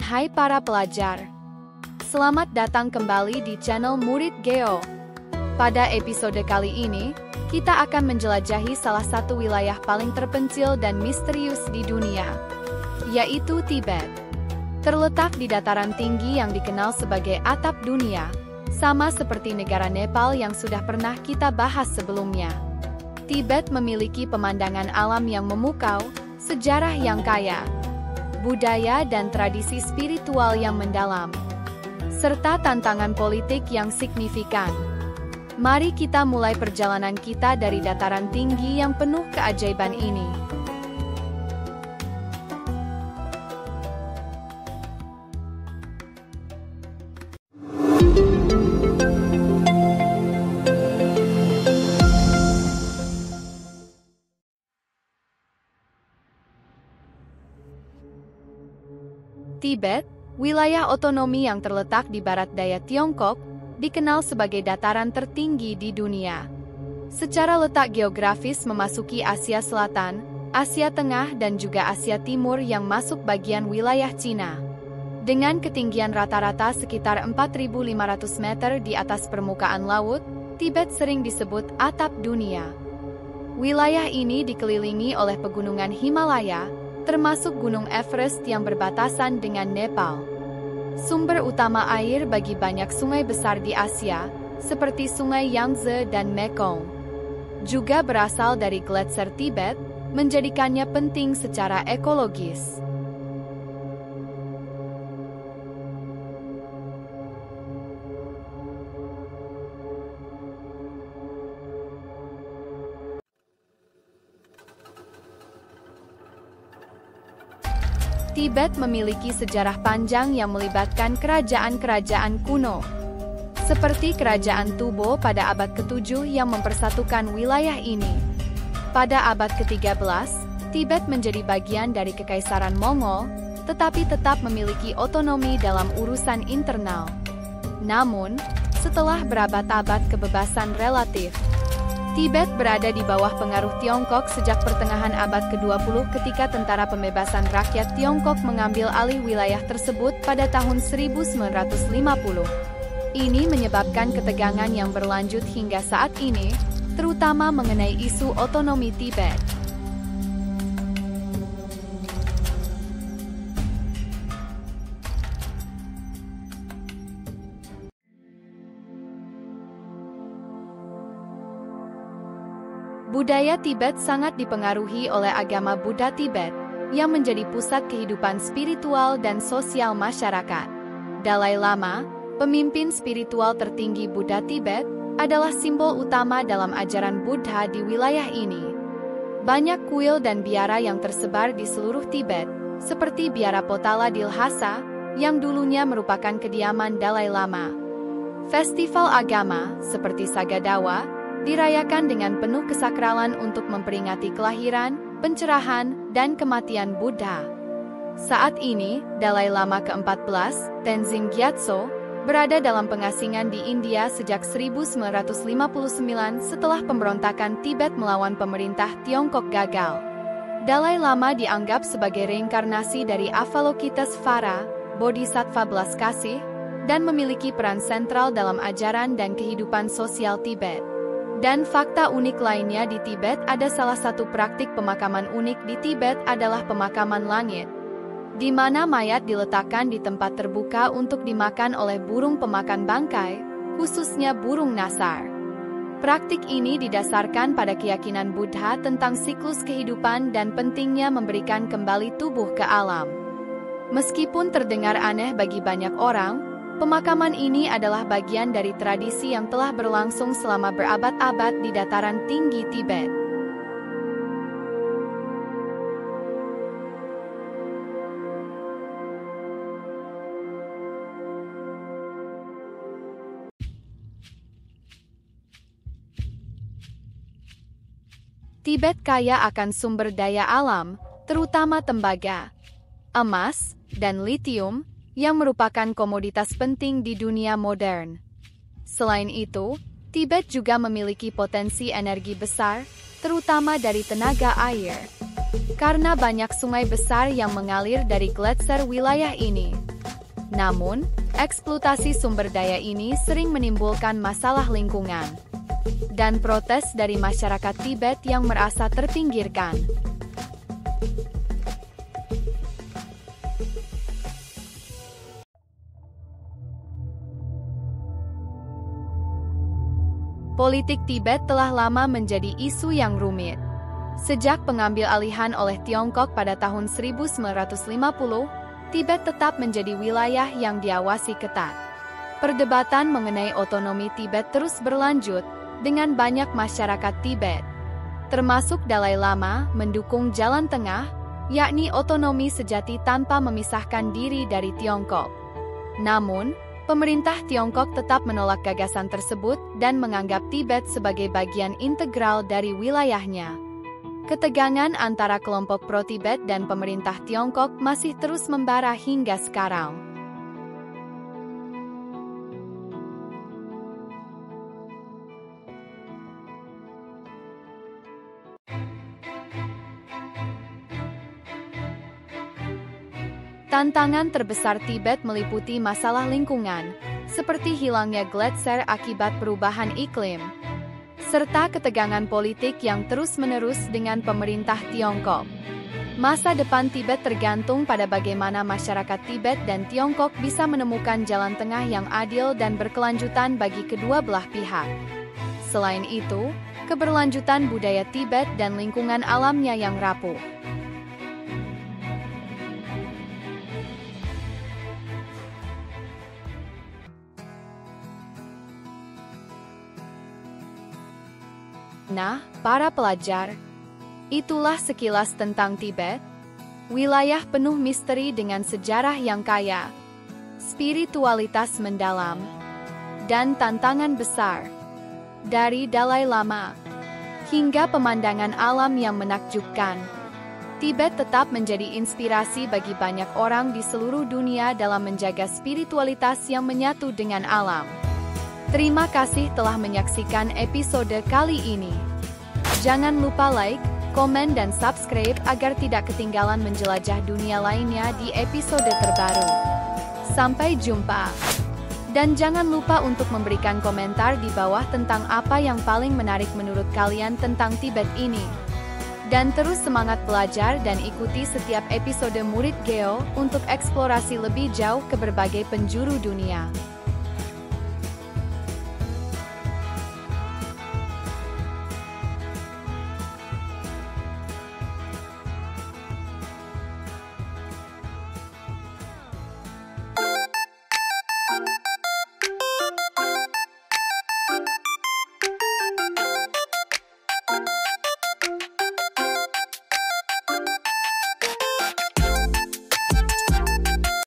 Hai para pelajar, selamat datang kembali di channel Murid Geo. Pada episode kali ini, kita akan menjelajahi salah satu wilayah paling terpencil dan misterius di dunia, yaitu Tibet. Terletak di dataran tinggi yang dikenal sebagai atap dunia, sama seperti negara Nepal yang sudah pernah kita bahas sebelumnya. Tibet memiliki pemandangan alam yang memukau, sejarah yang kaya, budaya dan tradisi spiritual yang mendalam, serta tantangan politik yang signifikan. Mari kita mulai perjalanan kita dari dataran tinggi yang penuh keajaiban ini. Tibet, wilayah otonomi yang terletak di barat daya Tiongkok, dikenal sebagai dataran tertinggi di dunia. Secara letak geografis memasuki Asia Selatan, Asia Tengah dan juga Asia Timur yang masuk bagian wilayah Cina. Dengan ketinggian rata-rata sekitar 4.500 meter di atas permukaan laut, Tibet sering disebut atap dunia. Wilayah ini dikelilingi oleh pegunungan Himalaya, termasuk Gunung Everest yang berbatasan dengan Nepal. Sumber utama air bagi banyak sungai besar di Asia, seperti Sungai Yangtze dan Mekong, juga berasal dari gletser Tibet, menjadikannya penting secara ekologis. Tibet memiliki sejarah panjang yang melibatkan kerajaan-kerajaan kuno, seperti Kerajaan Tubo pada abad ke-7 yang mempersatukan wilayah ini. Pada abad ke-13, Tibet menjadi bagian dari Kekaisaran Mongol, tetapi tetap memiliki otonomi dalam urusan internal. Namun, setelah berabad-abad kebebasan relatif, Tibet berada di bawah pengaruh Tiongkok sejak pertengahan abad ke-20 ketika Tentara Pembebasan Rakyat Tiongkok mengambil alih wilayah tersebut pada tahun 1950. Ini menyebabkan ketegangan yang berlanjut hingga saat ini, terutama mengenai isu otonomi Tibet. Budaya Tibet sangat dipengaruhi oleh agama Buddha Tibet, yang menjadi pusat kehidupan spiritual dan sosial masyarakat. Dalai Lama, pemimpin spiritual tertinggi Buddha Tibet, adalah simbol utama dalam ajaran Buddha di wilayah ini. Banyak kuil dan biara yang tersebar di seluruh Tibet, seperti Biara Potala di Lhasa, yang dulunya merupakan kediaman Dalai Lama. Festival agama, seperti Sagadawa, dirayakan dengan penuh kesakralan untuk memperingati kelahiran, pencerahan, dan kematian Buddha. Saat ini, Dalai Lama ke-14, Tenzin Gyatso, berada dalam pengasingan di India sejak 1959 setelah pemberontakan Tibet melawan pemerintah Tiongkok gagal. Dalai Lama dianggap sebagai reinkarnasi dari Avalokitesvara, Bodhisattva belas kasih, dan memiliki peran sentral dalam ajaran dan kehidupan sosial Tibet. Dan fakta unik lainnya di Tibet ada salah satu praktik pemakaman unik di Tibet adalah pemakaman langit, di mana mayat diletakkan di tempat terbuka untuk dimakan oleh burung pemakan bangkai, khususnya burung nasar. Praktik ini didasarkan pada keyakinan Buddha tentang siklus kehidupan dan pentingnya memberikan kembali tubuh ke alam. Meskipun terdengar aneh bagi banyak orang, pemakaman ini adalah bagian dari tradisi yang telah berlangsung selama berabad-abad di dataran tinggi Tibet. Tibet kaya akan sumber daya alam, terutama tembaga, emas, dan litium, yang merupakan komoditas penting di dunia modern. Selain itu, Tibet juga memiliki potensi energi besar, terutama dari tenaga air. Karena banyak sungai besar yang mengalir dari gletser wilayah ini, Namun, eksploitasi sumber daya ini sering menimbulkan masalah lingkungan dan protes dari masyarakat Tibet yang merasa terpinggirkan. Politik Tibet telah lama menjadi isu yang rumit. Sejak pengambil alihan oleh Tiongkok pada tahun 1950, Tibet tetap menjadi wilayah yang diawasi ketat. Perdebatan mengenai otonomi Tibet terus berlanjut, dengan banyak masyarakat Tibet, termasuk Dalai Lama, mendukung jalan tengah, yakni otonomi sejati tanpa memisahkan diri dari Tiongkok. Namun, pemerintah Tiongkok tetap menolak gagasan tersebut dan menganggap Tibet sebagai bagian integral dari wilayahnya. Ketegangan antara kelompok pro-Tibet dan pemerintah Tiongkok masih terus membara hingga sekarang. Tantangan terbesar Tibet meliputi masalah lingkungan, seperti hilangnya gletser akibat perubahan iklim, serta ketegangan politik yang terus-menerus dengan pemerintah Tiongkok. Masa depan Tibet tergantung pada bagaimana masyarakat Tibet dan Tiongkok bisa menemukan jalan tengah yang adil dan berkelanjutan bagi kedua belah pihak. Selain itu, keberlanjutan budaya Tibet dan lingkungan alamnya yang rapuh. Nah, para pelajar, itulah sekilas tentang Tibet, wilayah penuh misteri dengan sejarah yang kaya, spiritualitas mendalam, dan tantangan besar. Dari Dalai Lama hingga pemandangan alam yang menakjubkan, Tibet tetap menjadi inspirasi bagi banyak orang di seluruh dunia dalam menjaga spiritualitas yang menyatu dengan alam. Terima kasih telah menyaksikan episode kali ini. Jangan lupa like, komen, dan subscribe agar tidak ketinggalan menjelajah dunia lainnya di episode terbaru. Sampai jumpa. Dan jangan lupa untuk memberikan komentar di bawah tentang apa yang paling menarik menurut kalian tentang Tibet ini. Dan terus semangat belajar dan ikuti setiap episode Murid Geo untuk eksplorasi lebih jauh ke berbagai penjuru dunia.